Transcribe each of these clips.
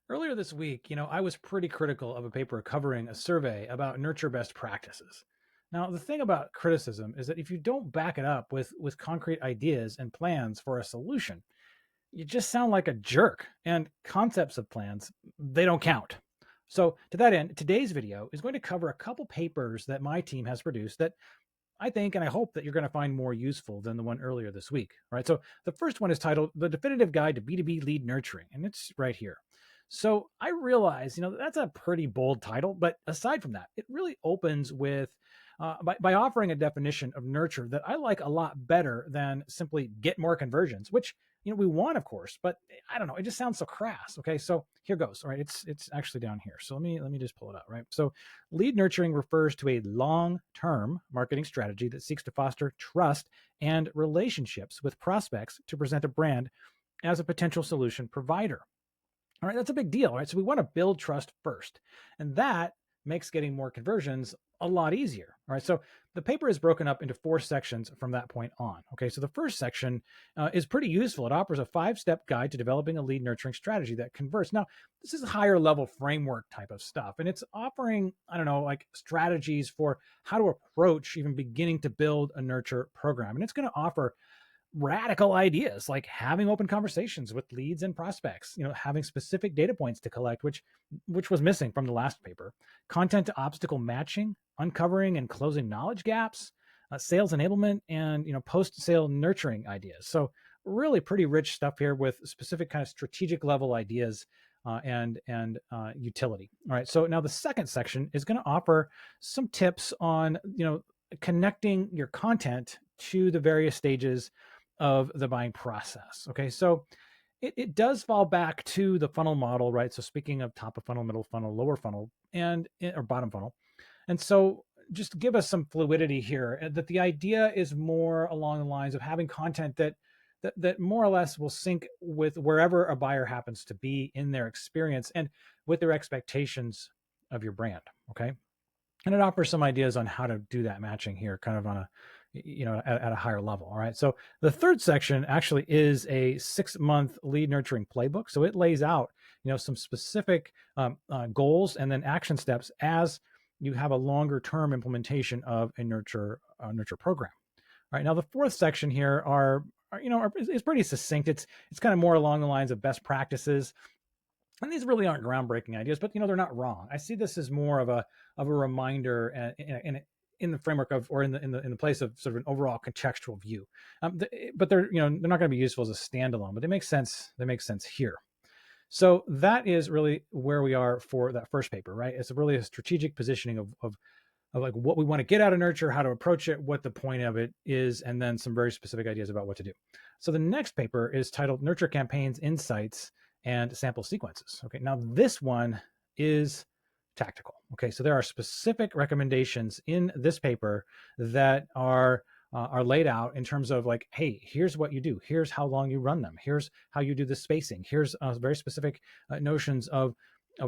Earlier this week, I was pretty critical of a paper covering a survey about nurture best practices. Now, the thing about criticism is that if you don't back it up with concrete ideas and plans for a solution, you just sound like a jerk. And concepts of plans, they don't count. So, to that end, today's video is going to cover a couple papers that my team has produced that I think and I hope that you're going to find more useful than the one earlier this week. All right. So the first one is titled The Definitive Guide to B2B Lead Nurturing, and it's right here. So I realize, that's a pretty bold title, but aside from that, it really opens with by offering a definition of nurture that I like a lot better than simply get more conversions, which we want, of course, but I don't know, it just sounds so crass. Okay, so here goes. All right, it's actually down here. So let me just pull it out. Right. So lead nurturing refers to a long-term marketing strategy that seeks to foster trust and relationships with prospects to present a brand as a potential solution provider. All right, that's a big deal, right? So we want to build trust first, and that makes getting more conversions a lot easier. All right, so the paper is broken up into 4 sections from that point on. Okay, so the first section is pretty useful. It offers a 5-step guide to developing a lead nurturing strategy that converts. Now, this is higher level framework type of stuff, and it's offering, I don't know, like strategies for how to approach even beginning to build a nurture program. And it's going to offer radical ideas like having open conversations with leads and prospects, having specific data points to collect, which was missing from the last paper, content to obstacle matching, uncovering and closing knowledge gaps, sales enablement, and post-sale nurturing ideas. So really pretty rich stuff here with specific kind of strategic level ideas and utility. All right, so now the second section is going to offer some tips on connecting your content to the various stages of the buying process. Okay, so it does fall back to the funnel model, right? So speaking of top of funnel, middle funnel, lower funnel, or bottom funnel. And so just to give us some fluidity here, that the idea is more along the lines of having content that more or less will sync with wherever a buyer happens to be in their experience and with their expectations of your brand. Okay. And it offers some ideas on how to do that matching here, kind of on a at a higher level. All right, so the third section actually is a 6-month lead nurturing playbook. So it lays out some specific goals and then action steps as you have a longer term implementation of a nurture program. All right, now the fourth section here is pretty succinct. It's kind of more along the lines of best practices. And these really aren't groundbreaking ideas, but they're not wrong. I see this as more of a reminder in the framework of, or in the place of sort of an overall contextual view. But they're they're not going to be useful as a standalone, but they make sense. They make sense here. So that is really where we are for that first paper, right? It's really a strategic positioning of like what we want to get out of nurture, how to approach it, what the point of it is, and then some very specific ideas about what to do. So the next paper is titled Nurture Campaigns, Insights, and Sample Sequences. Okay, now this one is tactical. Okay, so there are specific recommendations in this paper that are laid out in terms of like, hey, here's what you do, here's how long you run them, here's how you do the spacing, here's very specific notions of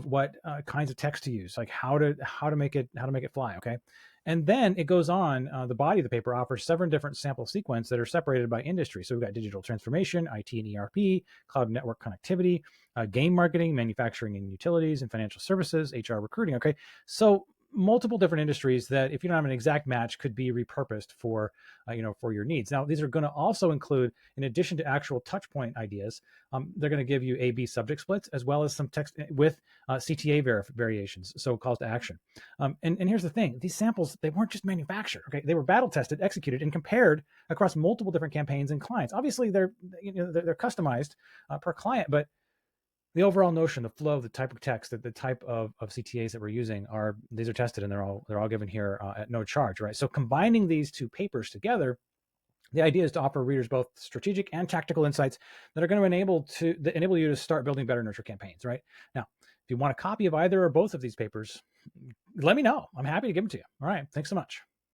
what kinds of text to use, like how to make it fly. Okay, and then it goes on. The body of the paper offers 7 different sample sequences that are separated by industry. So we've got digital transformation, IT and ERP, cloud network connectivity, game marketing, manufacturing and utilities, and financial services, HR, recruiting. Okay, so multiple different industries that, if you don't have an exact match, could be repurposed for for your needs. Now, these are going to also include, in addition to actual touch point ideas, they're going to give you A/B subject splits, as well as some text with CTA variations, so calls to action. And here's the thing: these samples, they weren't just manufactured. Okay, they were battle tested, executed, and compared across multiple different campaigns and clients. Obviously, they're customized per client, but the overall notion, the flow, the type of text, the type of CTAs that we're using these are tested, and they're all given here at no charge, right? So combining these 2 papers together, the idea is to offer readers both strategic and tactical insights that are going to enable you to start building better nurture campaigns, right? Now, if you want a copy of either or both of these papers, let me know. I'm happy to give them to you. All right, thanks so much.